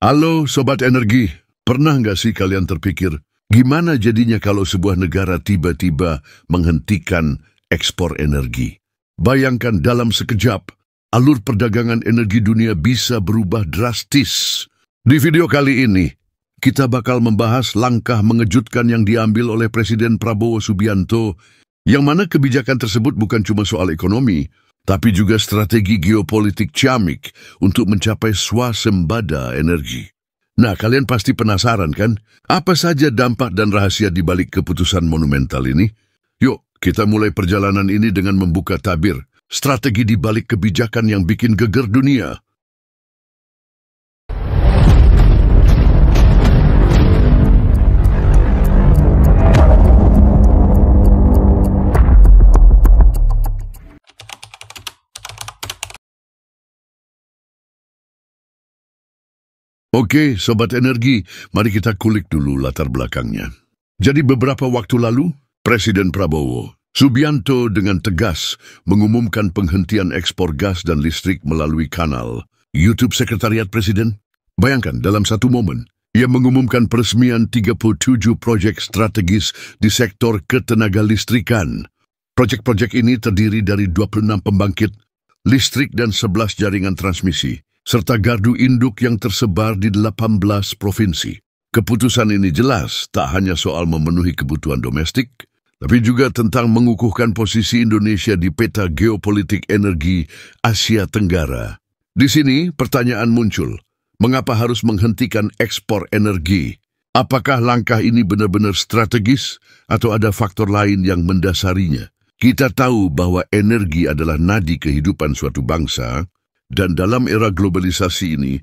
Halo Sobat Energi, pernah nggak sih kalian terpikir gimana jadinya kalau sebuah negara tiba-tiba menghentikan ekspor energi? Bayangkan dalam sekejap, alur perdagangan energi dunia bisa berubah drastis. Di video kali ini, kita bakal membahas langkah mengejutkan yang diambil oleh Presiden Prabowo Subianto, yang mana kebijakan tersebut bukan cuma soal ekonomi, tapi juga strategi geopolitik ciamik untuk mencapai swasembada energi. Nah, kalian pasti penasaran kan? Apa saja dampak dan rahasia di balik keputusan monumental ini? Yuk, kita mulai perjalanan ini dengan membuka tabir strategi di balik kebijakan yang bikin geger dunia. Oke, Sobat Energi, mari kita kulik dulu latar belakangnya. Jadi beberapa waktu lalu, Presiden Prabowo Subianto dengan tegas mengumumkan penghentian ekspor gas dan listrik melalui kanal YouTube Sekretariat Presiden. Bayangkan, dalam satu momen, ia mengumumkan peresmian 37 proyek strategis di sektor ketenaga listrikan. Proyek-proyek ini terdiri dari 26 pembangkit listrik dan 11 jaringan transmisi, serta gardu induk yang tersebar di 18 provinsi. Keputusan ini jelas tak hanya soal memenuhi kebutuhan domestik, tapi juga tentang mengukuhkan posisi Indonesia di peta geopolitik energi Asia Tenggara. Di sini pertanyaan muncul, mengapa harus menghentikan ekspor energi? Apakah langkah ini benar-benar strategis atau ada faktor lain yang mendasarinya? Kita tahu bahwa energi adalah nadi kehidupan suatu bangsa, dan dalam era globalisasi ini,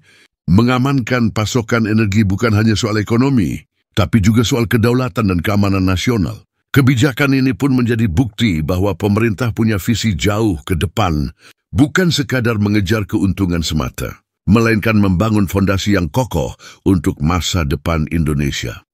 mengamankan pasokan energi bukan hanya soal ekonomi, tapi juga soal kedaulatan dan keamanan nasional. Kebijakan ini pun menjadi bukti bahwa pemerintah punya visi jauh ke depan, bukan sekadar mengejar keuntungan semata, melainkan membangun fondasi yang kokoh untuk masa depan Indonesia.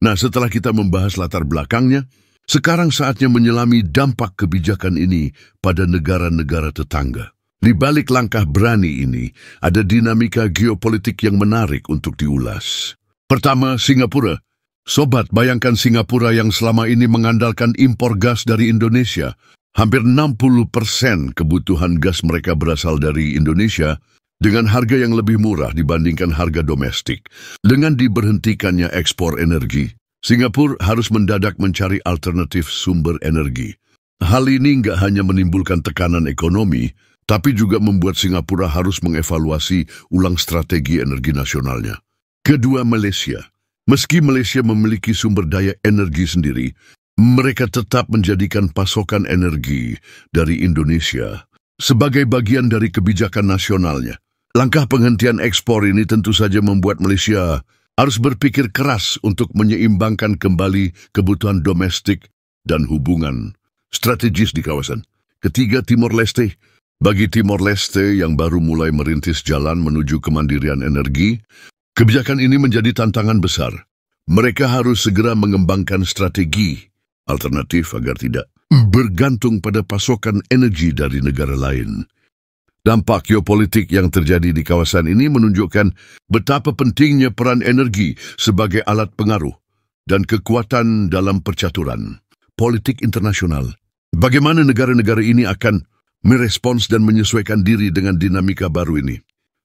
Nah, setelah kita membahas latar belakangnya, sekarang saatnya menyelami dampak kebijakan ini pada negara-negara tetangga. Di balik langkah berani ini, ada dinamika geopolitik yang menarik untuk diulas. Pertama, Singapura. Sobat, bayangkan Singapura yang selama ini mengandalkan impor gas dari Indonesia. Hampir 60% kebutuhan gas mereka berasal dari Indonesia, dengan harga yang lebih murah dibandingkan harga domestik. Dengan diberhentikannya ekspor energi, Singapura harus mendadak mencari alternatif sumber energi. Hal ini nggak hanya menimbulkan tekanan ekonomi, tapi juga membuat Singapura harus mengevaluasi ulang strategi energi nasionalnya. Kedua, Malaysia. Meski Malaysia memiliki sumber daya energi sendiri, mereka tetap menjadikan pasokan energi dari Indonesia sebagai bagian dari kebijakan nasionalnya. Langkah penghentian ekspor ini tentu saja membuat Malaysia harus berpikir keras untuk menyeimbangkan kembali kebutuhan domestik dan hubungan strategis di kawasan. Ketiga, Timor Leste. Bagi Timor Leste yang baru mulai merintis jalan menuju kemandirian energi, kebijakan ini menjadi tantangan besar. Mereka harus segera mengembangkan strategi alternatif agar tidak bergantung pada pasokan energi dari negara lain. Dampak geopolitik yang terjadi di kawasan ini menunjukkan betapa pentingnya peran energi sebagai alat pengaruh dan kekuatan dalam percaturan politik internasional. Bagaimana negara-negara ini akan merespons dan menyesuaikan diri dengan dinamika baru ini?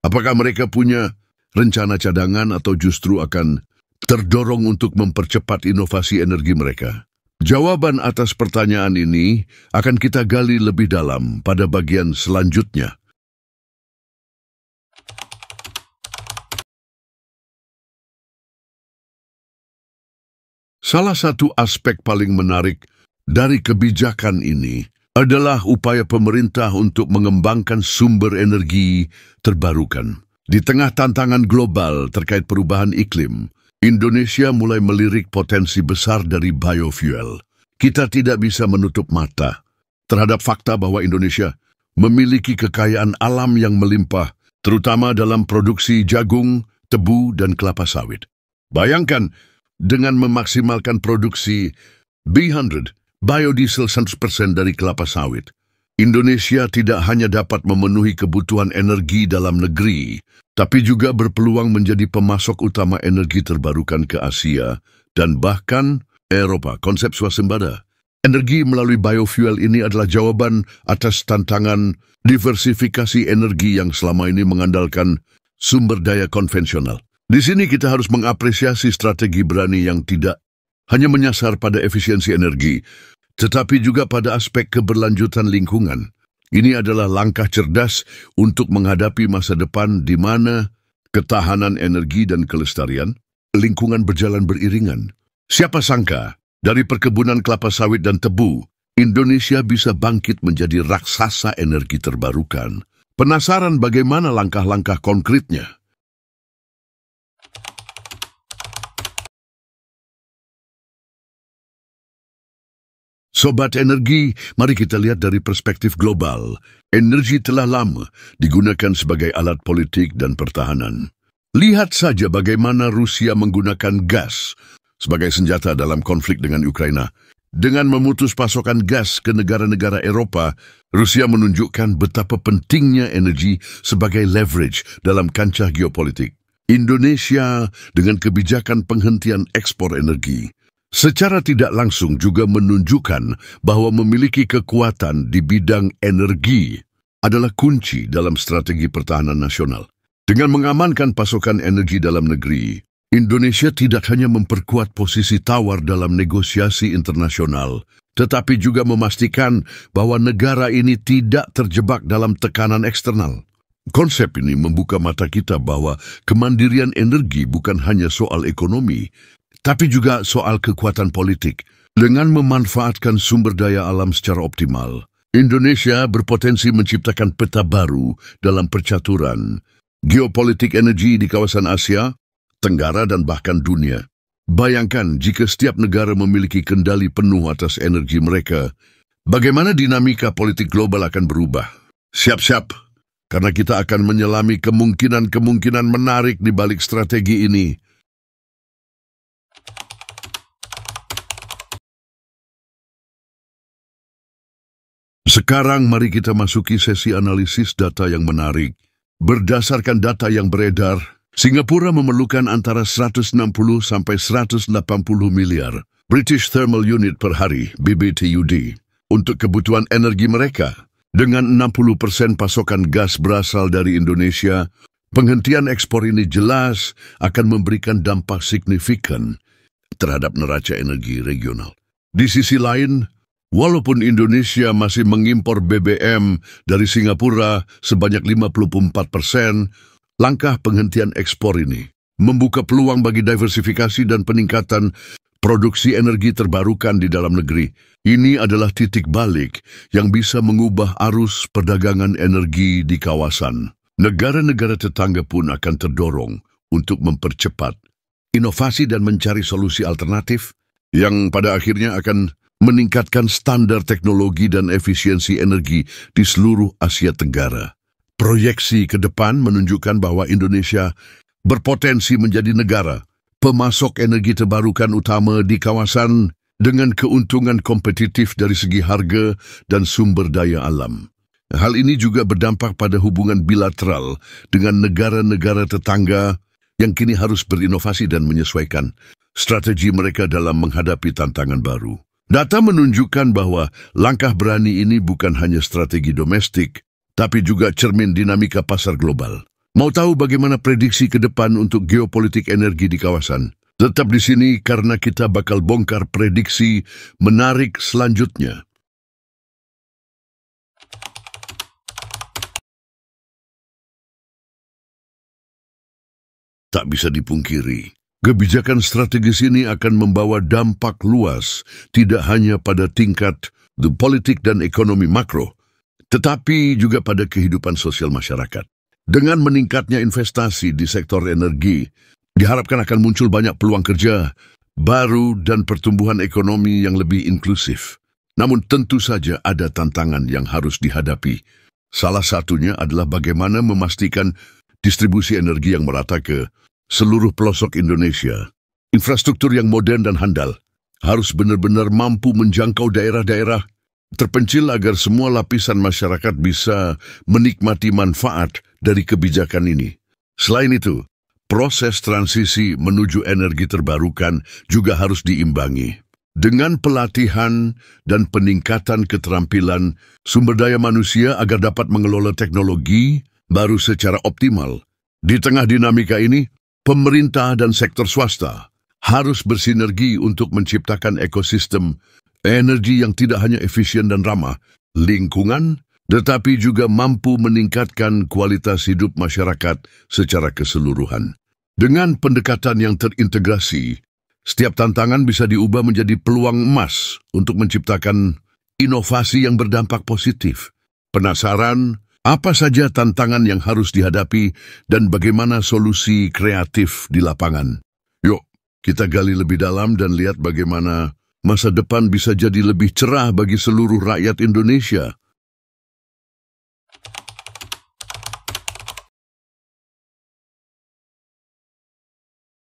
Apakah mereka punya rencana cadangan atau justru akan terdorong untuk mempercepat inovasi energi mereka? Jawaban atas pertanyaan ini akan kita gali lebih dalam pada bagian selanjutnya. Salah satu aspek paling menarik dari kebijakan ini adalah upaya pemerintah untuk mengembangkan sumber energi terbarukan. Di tengah tantangan global terkait perubahan iklim, Indonesia mulai melirik potensi besar dari biofuel. Kita tidak bisa menutup mata terhadap fakta bahwa Indonesia memiliki kekayaan alam yang melimpah, terutama dalam produksi jagung, tebu, dan kelapa sawit. Bayangkan, dengan memaksimalkan produksi B100, biodiesel 100% dari kelapa sawit. Indonesia tidak hanya dapat memenuhi kebutuhan energi dalam negeri, tapi juga berpeluang menjadi pemasok utama energi terbarukan ke Asia dan bahkan Eropa. Konsep swasembada energi melalui biofuel ini adalah jawaban atas tantangan diversifikasi energi yang selama ini mengandalkan sumber daya konvensional. Di sini kita harus mengapresiasi strategi berani yang tidak hanya menyasar pada efisiensi energi, tetapi juga pada aspek keberlanjutan lingkungan. Ini adalah langkah cerdas untuk menghadapi masa depan di mana ketahanan energi dan kelestarian lingkungan berjalan beriringan. Siapa sangka, dari perkebunan kelapa sawit dan tebu, Indonesia bisa bangkit menjadi raksasa energi terbarukan. Penasaran bagaimana langkah-langkah konkretnya? Sobat energi, mari kita lihat dari perspektif global. Energi telah lama digunakan sebagai alat politik dan pertahanan. Lihat saja bagaimana Rusia menggunakan gas sebagai senjata dalam konflik dengan Ukraina. Dengan memutus pasokan gas ke negara-negara Eropa, Rusia menunjukkan betapa pentingnya energi sebagai leverage dalam kancah geopolitik. Indonesia dengan kebijakan penghentian ekspor energi secara tidak langsung juga menunjukkan bahwa memiliki kekuatan di bidang energi adalah kunci dalam strategi pertahanan nasional. Dengan mengamankan pasokan energi dalam negeri, Indonesia tidak hanya memperkuat posisi tawar dalam negosiasi internasional, tetapi juga memastikan bahwa negara ini tidak terjebak dalam tekanan eksternal. Konsep ini membuka mata kita bahwa kemandirian energi bukan hanya soal ekonomi, tapi juga soal kekuatan politik. Dengan memanfaatkan sumber daya alam secara optimal, Indonesia berpotensi menciptakan peta baru dalam percaturan geopolitik energi di kawasan Asia, Tenggara, dan bahkan dunia. Bayangkan jika setiap negara memiliki kendali penuh atas energi mereka, bagaimana dinamika politik global akan berubah. Siap-siap, karena kita akan menyelami kemungkinan-kemungkinan menarik di balik strategi ini. Sekarang mari kita masuki sesi analisis data yang menarik. Berdasarkan data yang beredar, Singapura memerlukan antara 160 sampai 180 miliar British Thermal Unit per hari (BBTUD) untuk kebutuhan energi mereka. Dengan 60% pasokan gas berasal dari Indonesia, penghentian ekspor ini jelas akan memberikan dampak signifikan terhadap neraca energi regional. Di sisi lain, walaupun Indonesia masih mengimpor BBM dari Singapura sebanyak 54%, langkah penghentian ekspor ini membuka peluang bagi diversifikasi dan peningkatan produksi energi terbarukan di dalam negeri. Ini adalah titik balik yang bisa mengubah arus perdagangan energi di kawasan. Negara-negara tetangga pun akan terdorong untuk mempercepat inovasi dan mencari solusi alternatif yang pada akhirnya akan meningkatkan standar teknologi dan efisiensi energi di seluruh Asia Tenggara. Proyeksi ke depan menunjukkan bahwa Indonesia berpotensi menjadi negara pemasok energi terbarukan utama di kawasan dengan keuntungan kompetitif dari segi harga dan sumber daya alam. Hal ini juga berdampak pada hubungan bilateral dengan negara-negara tetangga yang kini harus berinovasi dan menyesuaikan strategi mereka dalam menghadapi tantangan baru. Data menunjukkan bahwa langkah berani ini bukan hanya strategi domestik, tapi juga cermin dinamika pasar global. Mau tahu bagaimana prediksi ke depan untuk geopolitik energi di kawasan? Tetap di sini karena kita bakal bongkar prediksi menarik selanjutnya. Tak bisa dipungkiri, kebijakan strategis ini akan membawa dampak luas tidak hanya pada tingkat politik dan ekonomi makro, tetapi juga pada kehidupan sosial masyarakat. Dengan meningkatnya investasi di sektor energi, diharapkan akan muncul banyak peluang kerja baru dan pertumbuhan ekonomi yang lebih inklusif. Namun tentu saja ada tantangan yang harus dihadapi. Salah satunya adalah bagaimana memastikan distribusi energi yang merata ke seluruh pelosok Indonesia. Infrastruktur yang modern dan handal harus benar-benar mampu menjangkau daerah-daerah terpencil agar semua lapisan masyarakat bisa menikmati manfaat dari kebijakan ini. Selain itu, proses transisi menuju energi terbarukan juga harus diimbangi. Dengan pelatihan dan peningkatan keterampilan sumber daya manusia agar dapat mengelola teknologi baru secara optimal. Di tengah dinamika ini, pemerintah dan sektor swasta harus bersinergi untuk menciptakan ekosistem energi yang tidak hanya efisien dan ramah lingkungan, tetapi juga mampu meningkatkan kualitas hidup masyarakat secara keseluruhan. Dengan pendekatan yang terintegrasi, setiap tantangan bisa diubah menjadi peluang emas untuk menciptakan inovasi yang berdampak positif. Penasaran apa saja tantangan yang harus dihadapi dan bagaimana solusi kreatif di lapangan? Yuk, kita gali lebih dalam dan lihat bagaimana masa depan bisa jadi lebih cerah bagi seluruh rakyat Indonesia.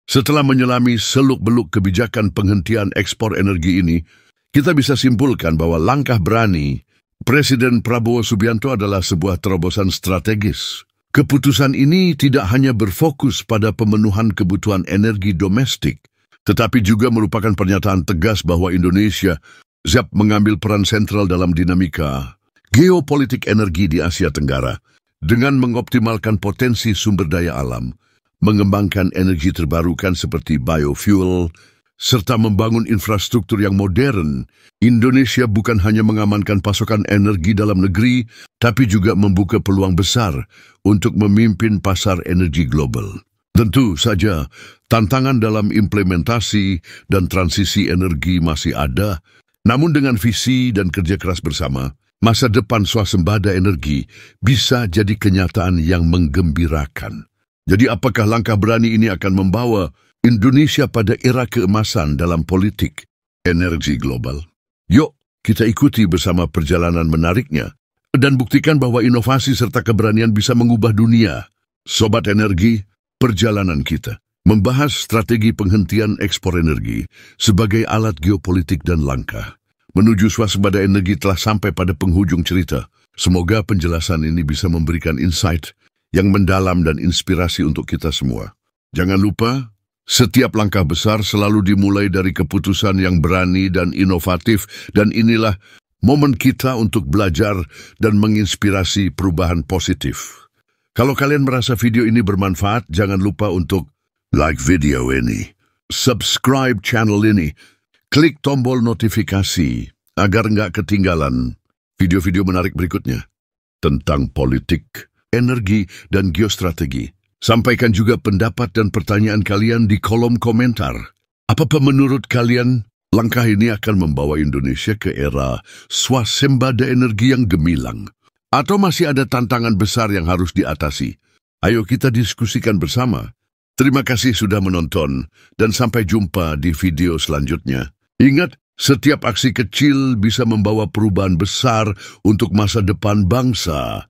Setelah menyelami seluk-beluk kebijakan penghentian ekspor energi ini, kita bisa simpulkan bahwa langkah berani Presiden Prabowo Subianto adalah sebuah terobosan strategis. Keputusan ini tidak hanya berfokus pada pemenuhan kebutuhan energi domestik, tetapi juga merupakan pernyataan tegas bahwa Indonesia siap mengambil peran sentral dalam dinamika geopolitik energi di Asia Tenggara dengan mengoptimalkan potensi sumber daya alam, mengembangkan energi terbarukan seperti biofuel, serta membangun infrastruktur yang modern. Indonesia bukan hanya mengamankan pasokan energi dalam negeri, tapi juga membuka peluang besar untuk memimpin pasar energi global. Tentu saja, tantangan dalam implementasi dan transisi energi masih ada, namun dengan visi dan kerja keras bersama, masa depan swasembada energi bisa jadi kenyataan yang menggembirakan. Jadi apakah langkah berani ini akan membawa Indonesia pada era keemasan dalam politik energi global? Yuk, kita ikuti bersama perjalanan menariknya dan buktikan bahwa inovasi serta keberanian bisa mengubah dunia. Sobat Energi, perjalanan kita membahas strategi penghentian ekspor energi sebagai alat geopolitik dan langkah menuju swasembada energi telah sampai pada penghujung cerita. Semoga penjelasan ini bisa memberikan insight yang mendalam dan inspirasi untuk kita semua. Jangan lupa, setiap langkah besar selalu dimulai dari keputusan yang berani dan inovatif, dan inilah momen kita untuk belajar dan menginspirasi perubahan positif. Kalau kalian merasa video ini bermanfaat, jangan lupa untuk like video ini, subscribe channel ini, klik tombol notifikasi agar nggak ketinggalan video-video menarik berikutnya tentang politik, energi, dan geostrategi. Sampaikan juga pendapat dan pertanyaan kalian di kolom komentar. Apakah menurut kalian langkah ini akan membawa Indonesia ke era swasembada energi yang gemilang? Atau masih ada tantangan besar yang harus diatasi? Ayo kita diskusikan bersama. Terima kasih sudah menonton dan sampai jumpa di video selanjutnya. Ingat, setiap aksi kecil bisa membawa perubahan besar untuk masa depan bangsa.